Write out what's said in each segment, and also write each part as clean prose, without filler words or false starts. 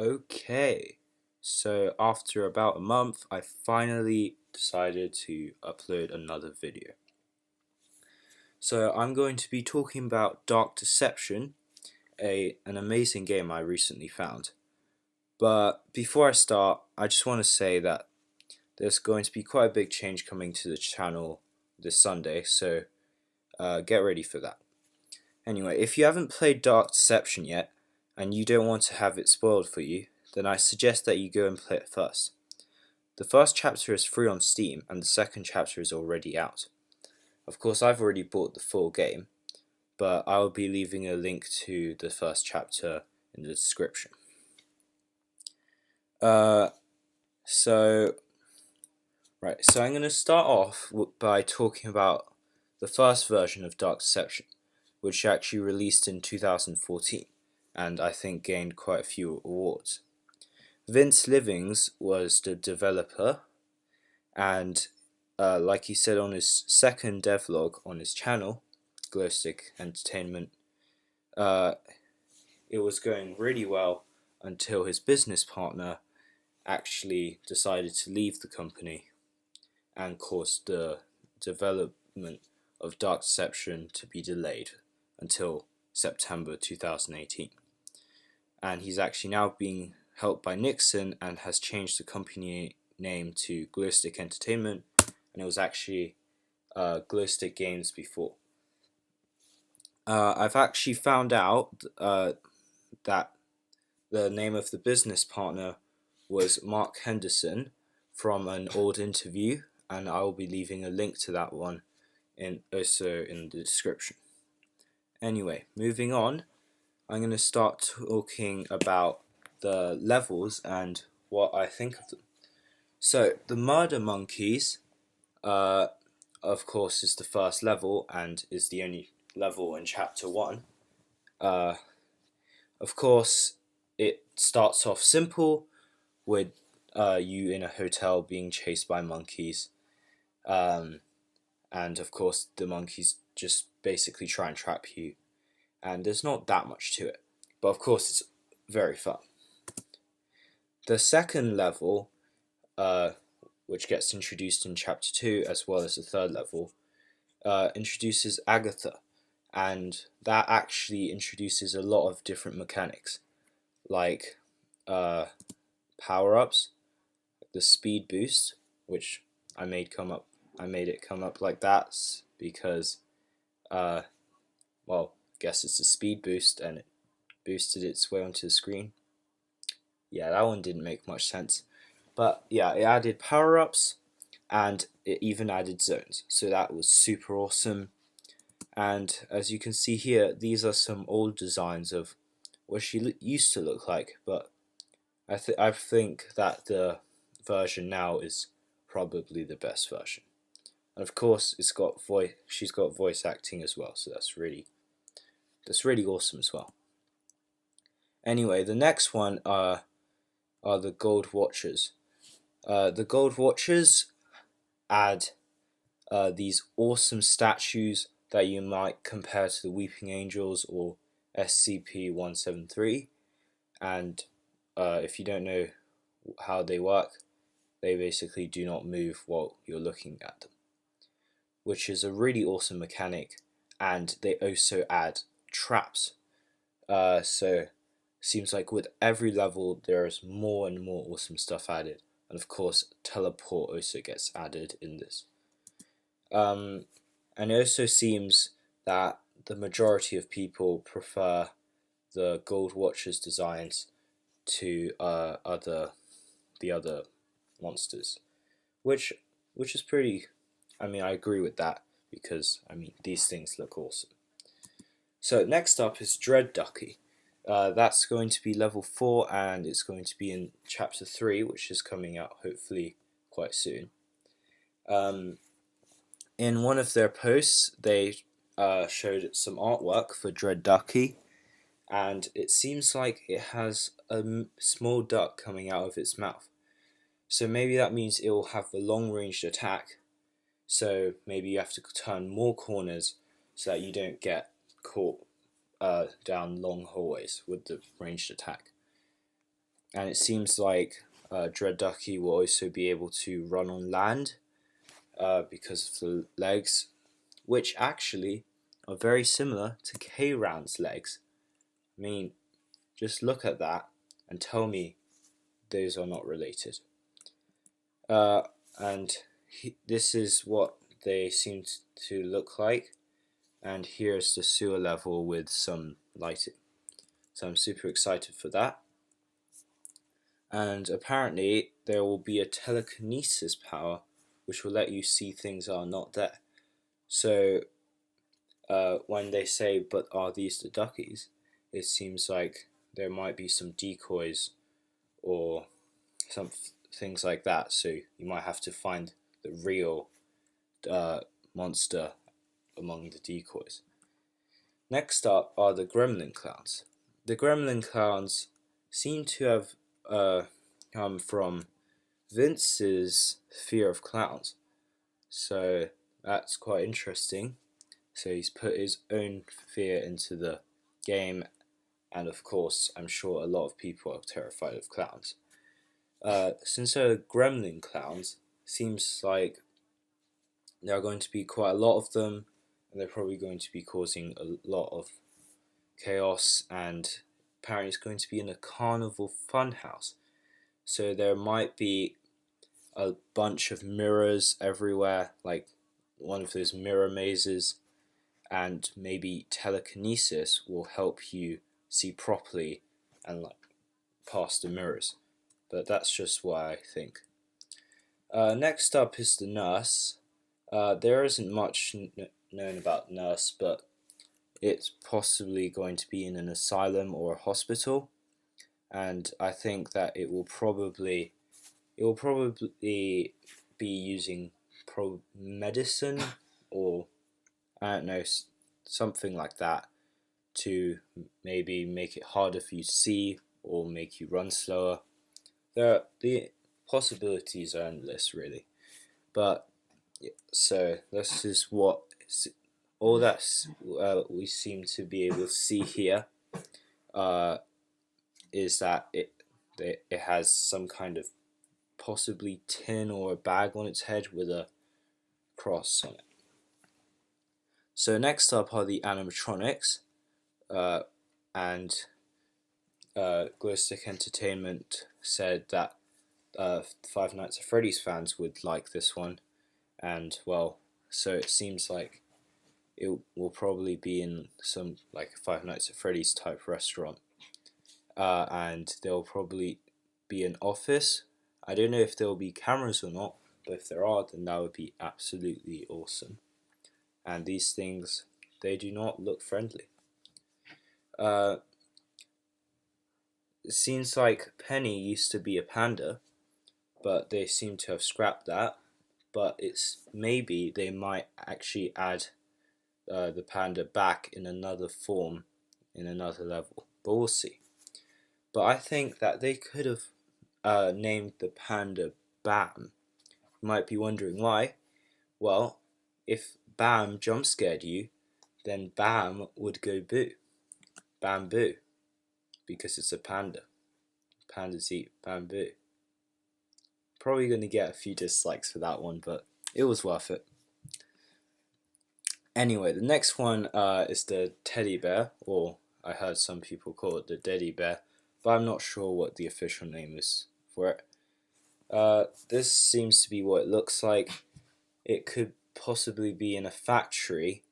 Okay, so after about a month, I finally decided to upload another video. So I'm going to be talking about Dark Deception, an amazing game I recently found. But before I start, I just want to say that there's going to be quite a big change coming to the channel this Sunday, so get ready for that. Anyway, if you haven't played Dark Deception yet, and you don't want to have it spoiled for you, then I suggest that you go and play it first. The first chapter is free on Steam, and the second chapter is already out. Of course, I've already bought the full game, but I will be leaving a link to the first chapter in the description. So I'm going to start off by talking about the first version of Dark Deception, which actually released in 2014, and I think gained quite a few awards. Vince Livings was the developer, and like he said on his second devlog on his channel, Glowstick Entertainment, it was going really well until his business partner actually decided to leave the company and caused the development of Dark Deception to be delayed until September 2018. And he's actually now being helped by Nixon and has changed the company name to Glowstick Entertainment, and it was actually Glowstick Games before. I've actually found out that the name of the business partner was Mark Henderson from an old interview, and I will be leaving a link to that one also in the description. Anyway, moving on, I'm going to start talking about the levels and what I think of them. So, the Murder Monkeys, of course, is the first level and is the only level in Chapter 1. Of course, it starts off simple with you in a hotel being chased by monkeys. And of course, the monkeys just basically try and trap you. And there's not that much to it. But of course, it's very fun. The second level, which gets introduced in Chapter 2, as well as the third level, introduces Agatha. And that actually introduces a lot of different mechanics, like power-ups, the speed boost, which I made it come up like that because, well, I guess it's a speed boost and it boosted its way onto the screen. Yeah, that one didn't make much sense. But yeah, it added power-ups and it even added zones. So that was super awesome. And as you can see here, these are some old designs of what she used to look like. But I think that the version now is probably the best version. And of course, she's got voice acting as well. So that's really awesome as well. Anyway, the next one are the Gold Watchers. The Gold Watchers add these awesome statues that you might compare to the Weeping Angels or SCP-173. And if you don't know how they work, they basically do not move while you're looking at them, which is a really awesome mechanic. And they also add traps. So seems like with every level there's more and more awesome stuff added, and of course teleport also gets added in this. And it also seems that the majority of people prefer the Gold Watchers designs to the other monsters, which is pretty. I mean, I agree with that because I mean these things look awesome. So next up is Dread Ducky. That's going to be level 4 and it's going to be in chapter 3, which is coming out hopefully quite soon. In one of their posts, they showed some artwork for Dread Ducky, and it seems like it has a small duck coming out of its mouth. So maybe that means it will have a long-ranged attack, so maybe you have to turn more corners so that you don't get caught down long hallways with the ranged attack. and it seems like Dread Ducky will also be able to run on land because of the legs, which actually are very similar to K-Round's legs. I mean, just look at that and tell me those are not related. And this is what they seem to look like. And here's the sewer level with some lighting. So I'm super excited for that. And apparently there will be a telekinesis power which will let you see things are not there. So when they say, but are these the duckies, it seems like there might be some decoys or some things like that. So you might have to find the real monster among the decoys. Next up are the gremlin clowns. The gremlin clowns seem to have come from Vince's fear of clowns. So that's quite interesting. So he's put his own fear into the game, and of course, I'm sure a lot of people are terrified of clowns. Since they're gremlin clowns, seems like there are going to be quite a lot of them, and they're probably going to be causing a lot of chaos, and apparently it's going to be in a carnival funhouse. So there might be a bunch of mirrors everywhere, like one of those mirror mazes, and maybe telekinesis will help you see properly and like past the mirrors. But that's just what I think. Next up is the nurse. There isn't much known about nurse, but it's possibly going to be in an asylum or a hospital, and I think that it will probably be using medicine, or I don't know, something like that, to maybe make it harder for you to see or make you run slower. The possibilities are endless, really. But so this is what all that we seem to be able to see here is that it has some kind of possibly tin or a bag on its head with a cross on it. So next up are the animatronics, and Glowstick Entertainment said that Five Nights at Freddy's fans would like this one, and well, so it seems like it will probably be in some like Five Nights at Freddy's type restaurant, and there'll probably be an office. I don't know if there'll be cameras or not, but if there are, then that would be absolutely awesome. And these things, they do not look friendly. It seems like Penny used to be a panda, but they seem to have scrapped that. But it's maybe they might actually add the panda back in another form, in another level. But we'll see. But I think that they could have named the panda Bam. You might be wondering why. Well, if Bam jump scared you, then Bam would go boo. Bamboo. Because it's a panda. Pandas eat bamboo. Probably going to get a few dislikes for that one, but it was worth it. Anyway, the next one is the teddy bear, or I heard some people call it the Deddy Bear, but I'm not sure what the official name is for it. This seems to be what it looks like. It could possibly be in a factory,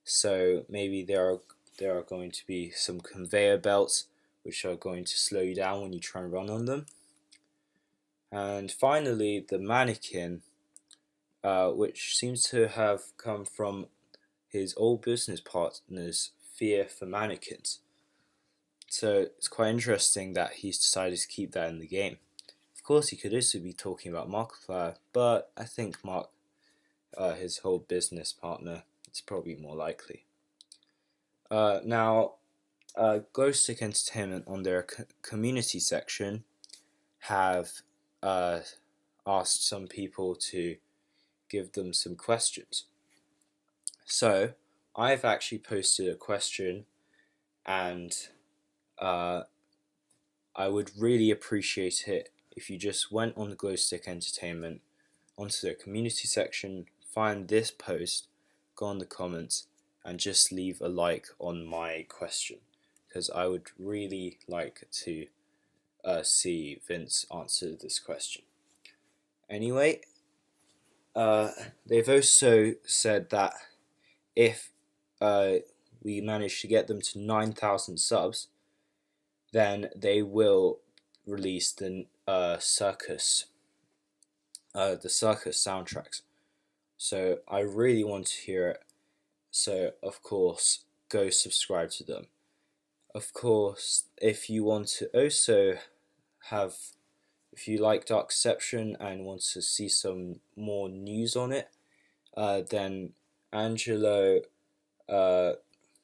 so maybe there are going to be some conveyor belts which are going to slow you down when you try and run on them. And finally, the mannequin, which seems to have come from his old business partner's fear for mannequins. So it's quite interesting that he's decided to keep that in the game. Of course, he could also be talking about Markiplier, but I think Mark, his whole business partner, is probably more likely. Now, Glowstick Entertainment on their community section have asked some people to give them some questions. So I've actually posted a question, and I I would really appreciate it if you just went on the Glowstick Entertainment onto the community section, find this post, go on the comments, and just leave a like on my question, because I would really like to see Vince answer this question. Anyway, they've also said that if we manage to get them to 9,000 subs, then they will release the circus soundtracks. So I really want to hear it. So of course, go subscribe to them. Of course, if you want to also have, if you like Darkception and want to see some more news on it, then Angelo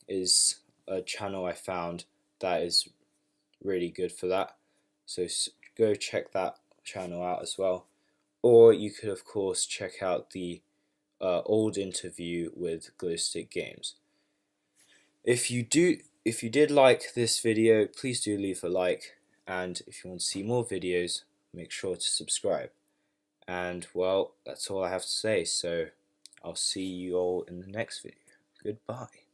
is a channel I found that is really good for that. So go check that channel out as well. Or you could of course check out the old interview with Glowstick Games. If you did like this video, please do leave a like, and if you want to see more videos, make sure to subscribe. And well, that's all I have to say, so I'll see you all in the next video. Goodbye.